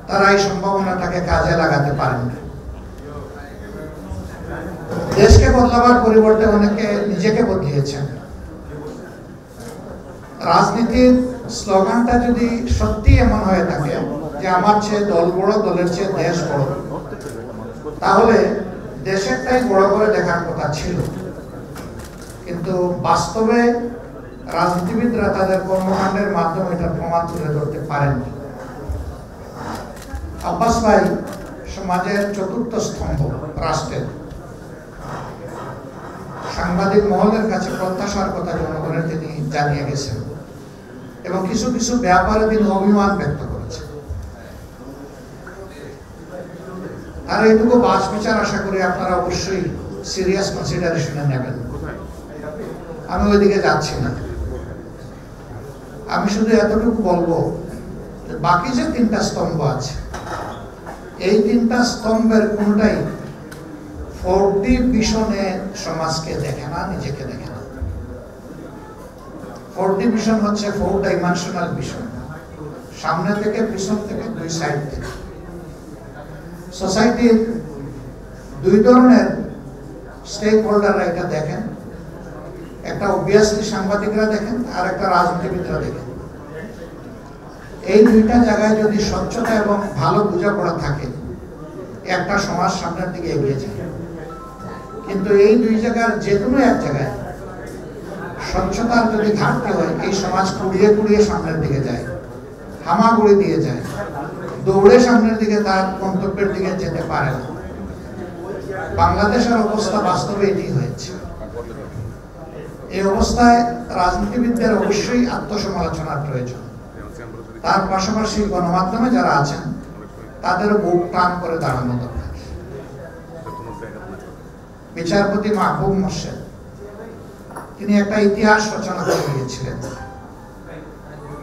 তারা এই সম্ভাবনাটাকে কাজে লাগাতে পারেন না। দেশকে বদলাবার পরিবর্তে অনেকে নিজেকে বদলিয়েছেন। রাজনীতির স্লোগানটা যদি সত্যি এমন হয়ে থাকে যে আমার চেয়ে দল বড়, দলের চেয়ে দেশ বড়, তাহলে দেশেরটাই বড় করে দেখার কথা ছিল। কিন্তু বাস্তবে রাজনীতিবিদরা তাদের কর্মকাণ্ডের মাধ্যমে এটা প্রমাণ তুলে ধরতে পারেননি। আব্বাস ভাই সমাজের চতুর্থ স্তম্ভ, রাষ্ট্রের। সাংবাদিক মহলের কাছে প্রত্যাশার কথা জনগণের তিনি জানিয়ে গেছেন এবং কিছু কিছু ব্যাপারে তিনি অভিমান ব্যক্ত করেছেন। আর এইটুকু বাস বিচার আশা করি আপনারা অবশ্যই সিরিয়াস কনসিডারেশনে নেবেন। আমি ওইদিকে যাচ্ছি না। আমি শুধু এতটুকু বলবো যে বাকি যে তিনটা স্তম্ভ আছে, এই তিনটা স্তম্ভের কোনটাই 4D ভিশনে সমাজকে দেখে না, নিজেকে দেখে না। 4D ভিশন হচ্ছে 4 ডাইমেনশনাল ভিশন, সামনে থেকে, পিছন থেকে, দুই সাইড থেকে। সোসাইটির দুই ধরনের স্টেক হোল্ডাররা এটা দেখেন। একটা অবভিয়াসলি সাংবাদিকরা দেখেন, আর একটা রাজনীতিবিদরা দেখেন। এই দুইটা জায়গায় যদি স্বচ্ছতা এবং ভালো বোঝাপড়া থাকে, একটা সমাজ সামনের দিকে এগিয়ে যায়। কিন্তু এই দুই জায়গার যে কোনো এক জায়গায় স্বচ্ছতার যদি ঘাটতি হয়, এই সমাজ কুড়িয়ে কুড়িয়ে সামনের দিকে যায়, হামাগুড়ি দিয়ে যায়, দৌড়ে সামনের দিকে তার গন্তব্যের দিকে যেতে পারে না। বাংলাদেশের অবস্থা বাস্তবে এটি হয়েছে। এই অবস্থায় রাজনীতিবিদদের অবশ্যই আত্মসমালোচনার প্রয়োজন। তার পাশাপাশি গণমাধ্যমে যারা আছেন তাদেরও বুক টান করে দাঁড়ানো দরকার। বিচারপতি মাহবুব মোর্শেদ তিনি একটা ইতিহাস রচনা করে গিয়েছিলেন।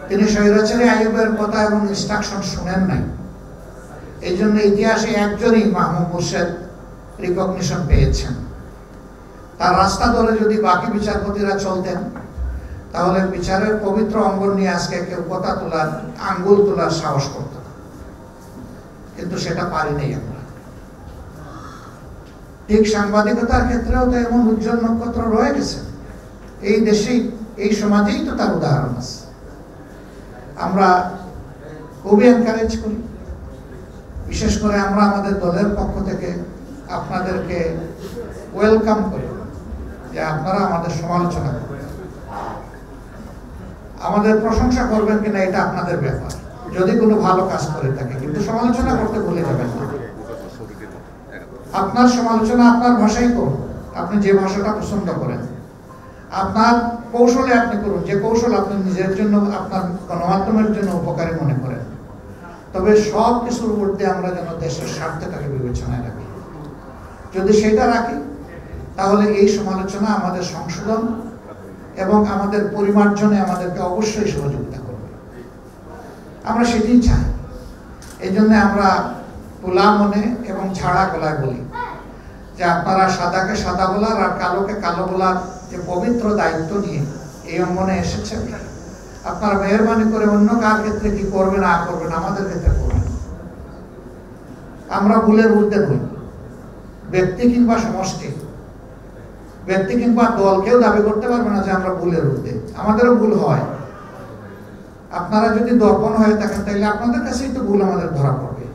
তিনি স্বৈরাচারী আইয়ুবের কথা এবং ইনস্ট্রাকশন শুনেন নাই। এই জন্য ইতিহাসে একজনই মাহবুব মোর্শেদ রিকগনিশন পেয়েছেন। তার রাস্তা ধরে যদি বাকি বিচারপতিরা চলতেন, তাহলে বিচারের পবিত্র অঙ্গন নিয়ে আজকে কেউ কথা তোলার, আঙ্গুল তোলার সাহস করত না। কিন্তু সেটা পারিনি আমরা। ঠিক সাংবাদিকতার ক্ষেত্রেও তো এমন উজ্জ্বল নক্ষত্র রয়ে গেছে। এই দেশেই, এই সমাজেই তো তার উদাহরণ আছে। আমরা খুবই এনকারেজ করি। বিশেষ করে আমরা আমাদের দলের পক্ষ থেকে আপনাদেরকে ওয়েলকাম করি যে আপনারা আমাদের সমালোচনা করবেন। আমাদের প্রশংসা করবেন কিনা এটা আপনাদের ব্যাপার, যদি কোনো ভালো কাজ করে থাকে। কিন্তু সমালোচনা করতে ভুলে যাবেন না। আপনার সমালোচনা আপনার ভাষাই করুন, আপনি যে ভাষাটা পছন্দ করেন। আপনার কৌশলে আপনি করুন, যে কৌশল আপনি নিজের জন্য, আপনার গণমাধ্যমের জন্য উপকারী মনে করেন। তবে সব কিছুর ঊর্ধ্বে আমরা যেন দেশের স্বার্থটাকে বিবেচনায় রাখি। যদি সেটা রাখি, তাহলে এই সমালোচনা আমাদের সংশোধন এবং আমাদের পরিমার্জনে আমাদেরকে অবশ্যই সহযোগিতা করবে। আমরা সেটাই চাই। এই জন্য আমরা খোলা মনে এবং ছাড়া গলায় বলি যে আপনারা সাদাকে সাদা বলার আর কালোকে কালো বলার যে পবিত্র দায়িত্ব নিয়ে এই অঙ্গনে এসেছেন, আপনারা মেহরবানি করে অন্য কার ক্ষেত্রে কি করবেন না করবেন, আমাদের ক্ষেত্রে করবেন। আমরা ভুলের ঊর্ধ্বে নই। ব্যক্তি কিংবা সমষ্টি, ব্যক্তি কিংবা দল কেউ দাবি করতে পারবে না যে আমরা ভুলের ঊর্ধ্বে। আমাদেরও ভুল হয়। আপনারা যদি দর্পণ হয়ে থাকেন, তাহলে আপনাদের কাছেই তো ভুল আমাদের ধরা পড়বে।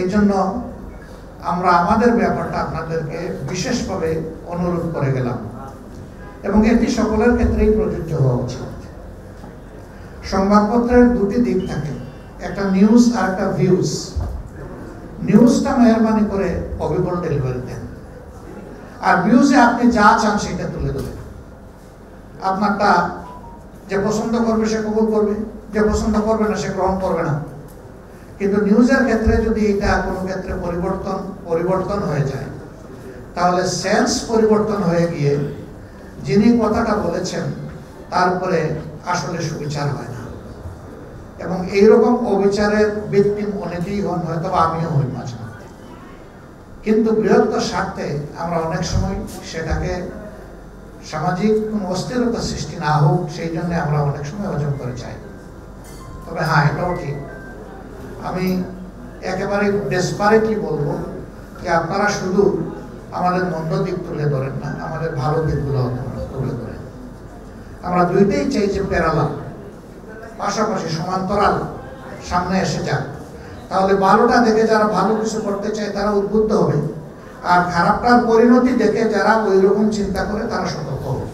এই জন্য আমরা আমাদের ব্যাপারটা আপনাদেরকে বিশেষভাবে অনুরোধ করে গেলাম এবং এটি সকলের ক্ষেত্রেই প্রযোজ্য হওয়া উচিত। সংবাদপত্রের দুটি দিক থাকে, একটা নিউজ আর একটা ভিউজ। নিউজটা মেহরবানি করে অবিকল ডেলিভারি দেন, আর ভিউজে আপনি যা চান সেটা তুলে দেবেন। আপনারটা যে পছন্দ করবে সে কবুল করবে, যে পছন্দ করবে না সে গ্রহণ করবে না। কিন্তু নিউজের ক্ষেত্রে যদি এটা কোনো ক্ষেত্রে পরিবর্তন হয়ে যায়, তাহলে সেন্স পরিবর্তন হয়ে গিয়ে যিনি কথাটা বলেছেন তারপরে আসলে সুবিচার হয় না। এবং এইরকম অবিচারের ভিকটিম অনেকেই হন, হয়তো আমিও হই মাঝে মধ্যে। কিন্তু বৃহত্তর স্বার্থে আমরা অনেক সময় সেটাকে সামাজিক কোনো অস্থিরতা সৃষ্টি না হোক সেই জন্য আমরা অনেক সময় অর্জন করে চাই। তবে হ্যাঁ, এটাও ঠিক আমি একেবারে ডেসপারেটলি বলবো যে আপনারা শুধু আমাদের মন্দ দিক তুলে ধরেন না, আমাদের ভালো দিকগুলো তুলে ধরেন। আমরা দুইটাই চাই যে প্যারালাল, পাশাপাশি সমান্তরাল সামনে এসে যাক। তাহলে ভালোটা দেখে যারা ভালো কিছু করতে চায় তারা উদ্বুদ্ধ হবে, আর খারাপটার পরিণতি দেখে যারা ওই রকম চিন্তা করে তারা সতর্ক হবে।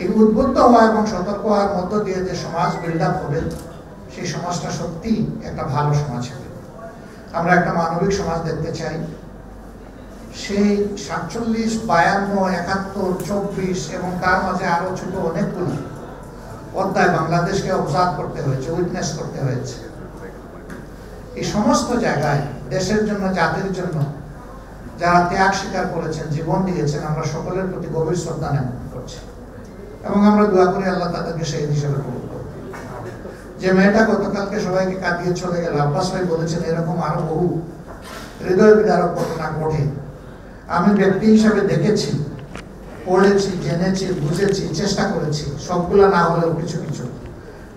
এই উদ্বুদ্ধ হওয়া এবং সতর্ক হওয়ার মধ্য দিয়ে যে সমাজ বিল্ড আপ হবে, সেই সমাজটা সত্যি একটা ভালো সমাজ হবে। আমরা একটা মানবিক সমাজ দেখতে চাই। সেই 47, 52, 71, 24 এবং তার মাঝে আরো ছোট অনেকগুলো অধ্যায় বাংলাদেশকে অবজার্ভ করতে হয়েছে, উইটনেস করতে হয়েছে। এই সমস্ত জায়গায় দেশের জন্য, জাতির জন্য যারা ত্যাগ স্বীকার করেছেন, জীবন দিয়েছেন, আমরা সকলের প্রতি গভীর শ্রদ্ধা জ্ঞাপন করছি এবং আমরা দোয়া করি আল্লাহ তাদেরকে শহীদ হিসেবে কবুল করুন। যে মেয়েটা গতকালকে সবাইকে কাঁদিয়ে চলে গেল, আব্বাস ভাই বলেছেন এরকম আরো বহু হৃদয় বিদারক ঘটনা ঘটে। আমি ব্যক্তি হিসাবে দেখেছি, পড়েছি, জেনেছি, বুঝেছি, চেষ্টা করেছি, সবগুলো না হলেও কিছু কিছু।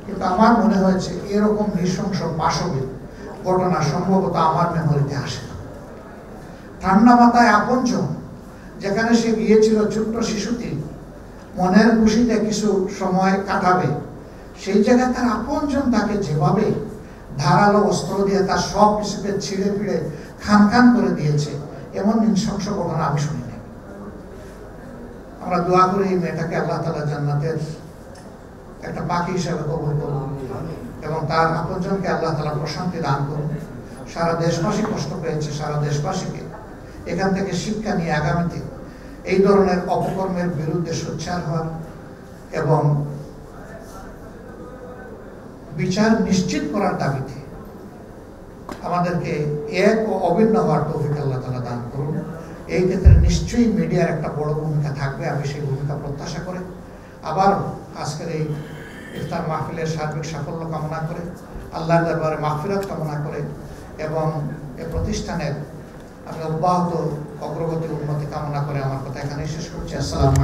কিন্তু আমার মনে হয়েছে এরকম নৃশংস পাশবিক ঘটনা সম্ভবত আমার মেমোরিতে আসে না। ঠান্ডা মাথায় আপনজন, যেখানে সে গিয়েছিল ছোট্ট শিশুটি মনের খুশিতে কিছু সময় কাটাবে, সেই জায়গায় তার আপনজন তাকে যেভাবে ধারালো অস্ত্র দিয়ে তার সব কিছুকে ছিঁড়ে ফিড়ে খান খান করে দিয়েছে, এমন নৃশংস ঘটনা আমি শুনি নাই। আমরা দোয়া করি এই মেয়েটাকে আল্লাহ তাআলা জান্নাতের একটা পাখি হিসাবে কবুল করুন এবং তার আপনজনকে আল্লাহ তাআলা প্রশান্তি দান করুন। সারা দেশবাসী কষ্ট পেয়েছে, সারা দেশবাসীকে এখান থেকে শিক্ষা নিয়ে আগামীতে এই ধরনের অপকর্মের বিরুদ্ধে সোচ্চার হওয়ার এবং বিচার নিশ্চিত করার দাবিতে আমাদেরকে এক ও অভিন্ন হওয়ার তৌফিক আল্লাহ তাআলা দান করুন। এই ক্ষেত্রে নিশ্চয়ই মিডিয়ার একটা বড় ভূমিকা থাকবে, আমি সেই ভূমিকা প্রত্যাশা করে আবার আজকের এই ইফতার মাহফিলের সার্বিক সাফল্য কামনা করে, আল্লাহর দরবারে মাগফিরাত কামনা করে এবং এই প্রতিষ্ঠানের আমি অব্যাহত অগ্রগতি উন্নতি কামনা করে আমার কথা এখানেই শেষ করছি। আসসালামু আলাইকুম।